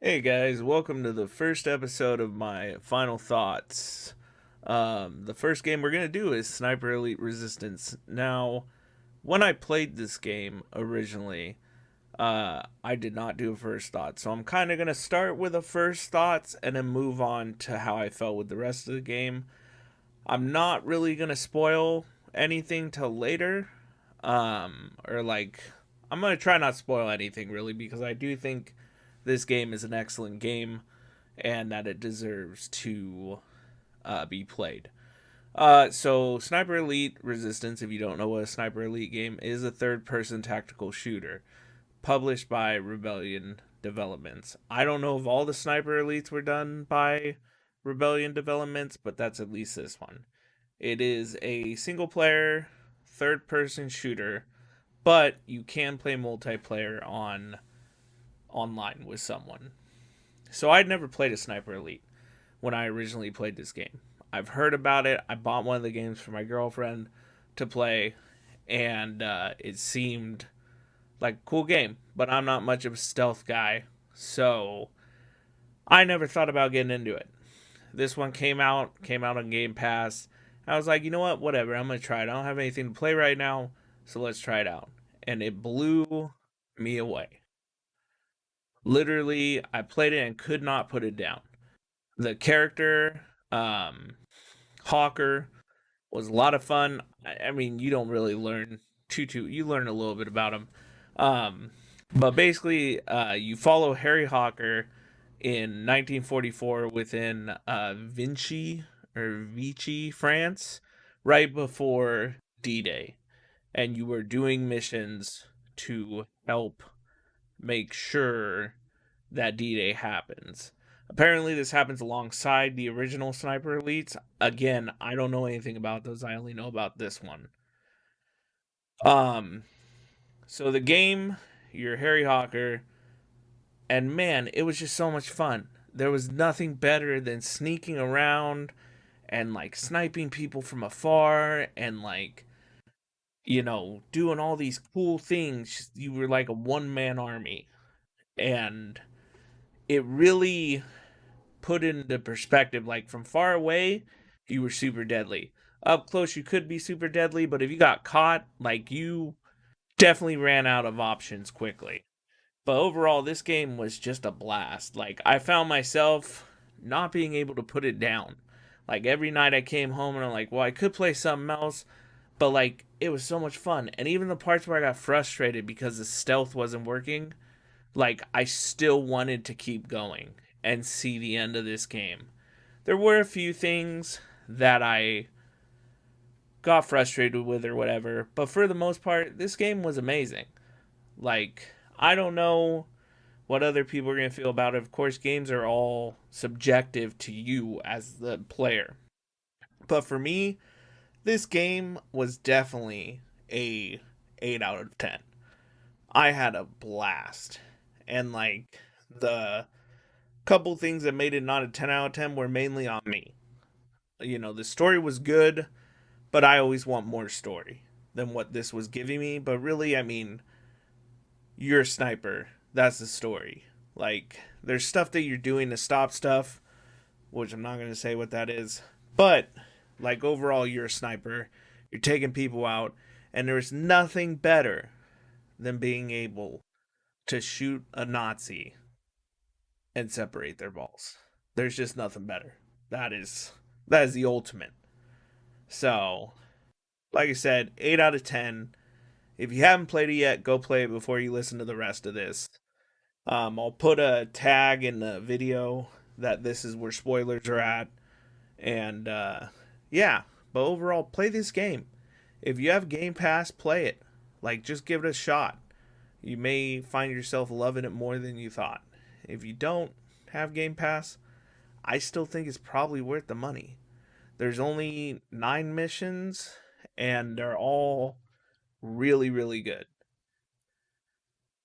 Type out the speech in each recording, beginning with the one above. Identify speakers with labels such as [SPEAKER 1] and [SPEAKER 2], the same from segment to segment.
[SPEAKER 1] Hey guys, welcome to the first episode of my final thoughts. The first game we're gonna do is Sniper Elite Resistance. Now, when I played this game originally, I did not do a first thought, so I'm kind of gonna start with a first thoughts and then move on to how I felt with the rest of the game. I'm not really gonna spoil anything till later, or like I'm gonna try not spoil anything really because I do think this game is an excellent game and that it deserves to be played. So, Sniper Elite Resistance, if you don't know what a Sniper Elite game is, a third person tactical shooter published by Rebellion Developments. I don't know if all the Sniper Elites were done by Rebellion Developments, but that's at least this one. It is a single player, third person shooter, but you can play multiplayer on online with someone. So I'd never played a Sniper Elite when I originally played this game. I've heard about it. I bought one of the games for my girlfriend to play, and it seemed like a cool game. But I'm not much of a stealth guy, so I never thought about getting into it. This one came out on Game Pass. I was like, you know what, whatever. I'm gonna try it. I don't have anything to play right now, so let's try it out. And it blew me away. Literally, I played it and could not put it down. The character, Hawker, was a lot of fun. I mean, you don't really learn too. You learn a little bit about him, um, but basically, you follow Harry Hawker in 1944 within Vichy, France, right before D-Day, and you were doing missions to help make sure that D-Day happens. Apparently, this happens alongside the original Sniper Elites. Again, I don't know anything about those. I only know about this one. Um, so the game, you're Harry Hawker, and man, it was just so much fun. There was nothing better than sneaking around and like sniping people from afar and like doing all these cool things. You were like a one man army, and it really put into perspective. Like from far away, you were super deadly. Up close, you could be super deadly, but if you got caught, like you definitely ran out of options quickly. But overall, this game was just a blast. Like I found myself not being able to put it down. Like every night I came home and I'm like, well, I could play something else, but like it was so much fun. And even the parts where I got frustrated because the stealth wasn't working, like I still wanted to keep going and see the end of this game. There were a few things that I got frustrated with or whatever, but for the most part, this game was amazing. Like, I don't know what other people are going to feel about it. Of course, games are all subjective to you as the player. But for me, this game was definitely a 8 out of 10. I had a blast. And like the couple things that made it not a 10 out of 10 were mainly on me. The story was good, but I always want more story than what this was giving me. But really, I mean, you're a sniper. That's the story. Like, there's stuff that you're doing to stop stuff, which I'm not going to say what that is. But, like, overall, you're a sniper. You're taking people out. And there's nothing better than being able to shoot a Nazi and separate their balls. There's just nothing better. That is the ultimate. So, like I said, 8 out of 10. If you haven't played it yet, go play it before you listen to the rest of this. I'll put a tag in the video that this is where spoilers are at. And yeah, but overall, play this game. If you have Game Pass, play it. Like, just give it a shot. You may find yourself loving it more than you thought. If you don't have Game Pass, I still think it's probably worth the money. There's only 9 missions, and they're all really, really good.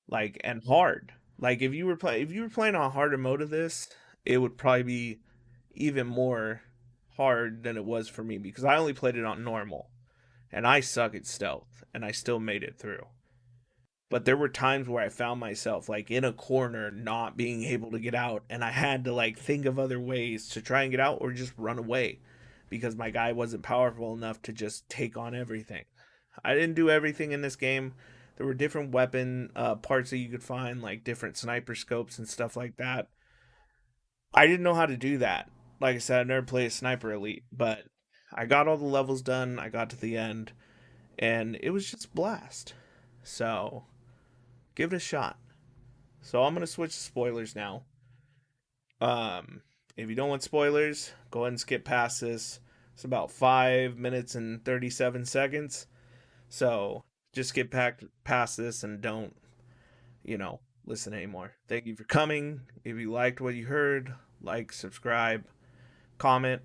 [SPEAKER 1] Like and hard. Like if you were playing on harder mode of this, it would probably be even more hard than it was for me because I only played it on normal, and I suck at stealth, and I still made it through. But there were times where I found myself like in a corner not being able to get out, and I had to like think of other ways to try and get out or just run away because my guy wasn't powerful enough to just take on everything. I didn't do everything in this game. There were different weapon parts that you could find, like different sniper scopes and stuff like that. I didn't know how to do that. Like I said, I never played Sniper Elite, but I got all the levels done. I got to the end, and it was just a blast. So give it a shot. So I'm gonna switch to spoilers now. Um, if you don't want spoilers, go ahead and skip past this. It's about 5 minutes and 37 seconds. So just skip past this and don't, listen anymore. Thank you for coming. If you liked what you heard, like, subscribe, comment,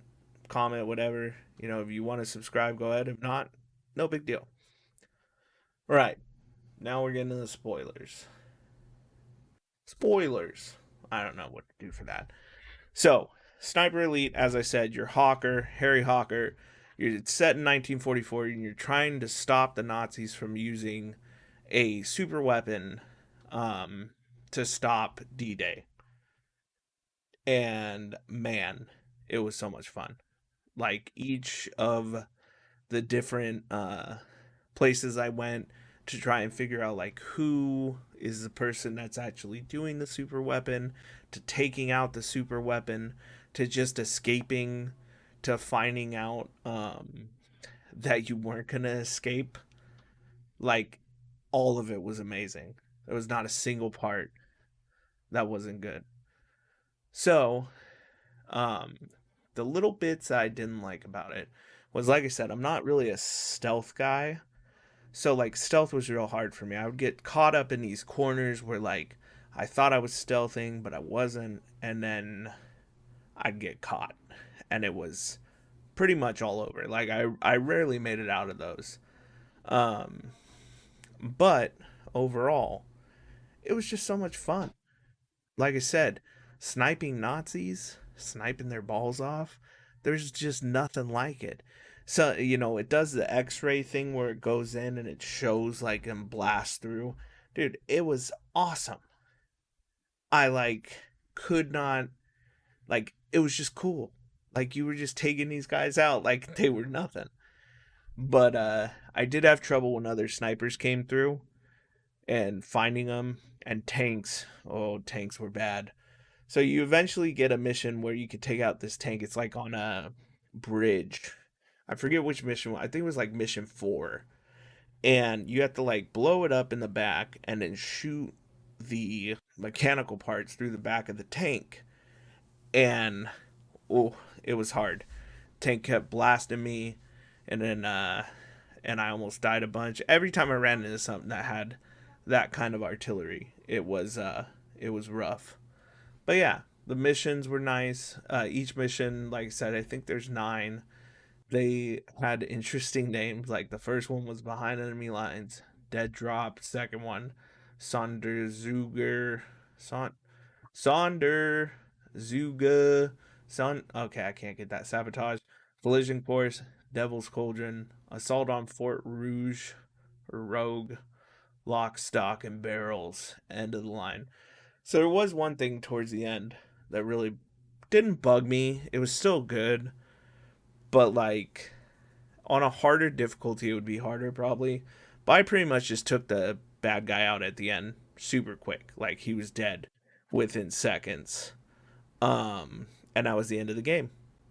[SPEAKER 1] whatever. If you want to subscribe, go ahead. If not, no big deal. All right, now we're getting to the spoilers. Spoilers. I don't know what to do for that. So, Sniper Elite, as I said, you're Hawker, Harry Hawker. It's set in 1944, and you're trying to stop the Nazis from using a super weapon to stop D-Day. And man, it was so much fun. Like each of the different places I went to try and figure out like who is the person that's actually doing the super weapon, to taking out the super weapon, to just escaping, to finding out that you weren't gonna escape. Like all of it was amazing. There was not a single part that wasn't good. So, um, the little bits I didn't like about it was, like I said, I'm not really a stealth guy. So like stealth was real hard for me. I would get caught up in these corners where like I thought I was stealthing, but I wasn't, and then I'd get caught, and it was pretty much all over. Like I rarely made it out of those. Um, but overall, it was just so much fun. Like I said, sniping Nazis, sniping their balls off, there's just nothing like it. So, it does the x ray thing where it goes in and it shows like them blast through. Dude, it was awesome. I like could not, like, it was just cool. Like, you were just taking these guys out like they were nothing. But I did have trouble when other snipers came through and finding them, and tanks. Oh, tanks were bad. So you eventually get a mission where you could take out this tank. It's like on a bridge. I forget which mission. I think it was like mission 4. And you have to like blow it up in the back and then shoot the mechanical parts through the back of the tank. And oh, it was hard. Tank kept blasting me, and then and I almost died a bunch. Every time I ran into something that had that kind of artillery, it was rough. But yeah, the missions were nice. Each mission, like I said, I think there's 9. They had interesting names. Like the first one was Behind Enemy Lines, Dead Drop. Second one, Sonderzuger, Sonder, Zuga, Okay, I can't get that. Sabotage, Collision Course, Devil's Cauldron, Assault on Fort Rouge, or Rogue, Lock, Stock, and Barrels. End of the line. So there was one thing towards the end that really didn't bug me. It was still good, but like on a harder difficulty, it would be harder probably. But I pretty much just took the bad guy out at the end super quick. Like he was dead within seconds. And that was the end of the game.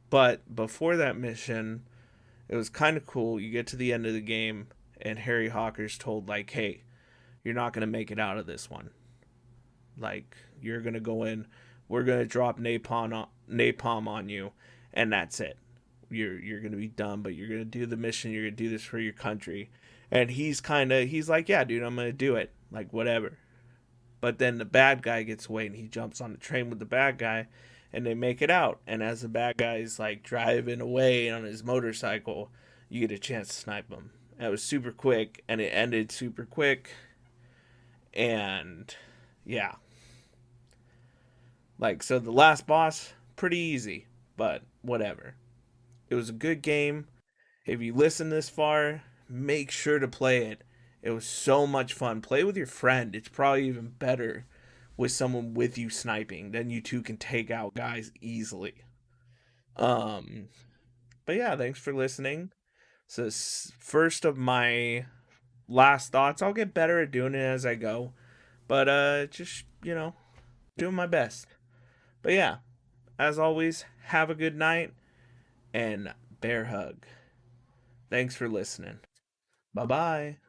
[SPEAKER 1] But before that mission, it was kind of cool. You get to the end of the game, and Harry Hawker's told like, "Hey, you're not gonna make it out of this one. Like you're gonna go in, we're gonna drop napalm on you, and that's it. You're gonna be done, but you're gonna do the mission. You're gonna do this for your country." And he's like, "Yeah, dude, I'm gonna do it. Like whatever." But then the bad guy gets away, and he jumps on the train with the bad guy, and they make it out. And as the bad guy's like driving away on his motorcycle, you get a chance to snipe him. And it was super quick, and it ended super quick. And yeah, like, so the last boss, pretty easy, but whatever. It was a good game. If you listen this far, make sure to play it. It was so much fun. Play with your friend. It's probably even better with someone with you sniping. Then you two can take out guys easily. Um, but yeah, thanks for listening. So first of my last thoughts. I'll get better at doing it as I go, but just doing my best. But yeah, as always, have a good night and bear hug. Thanks for listening. Bye bye.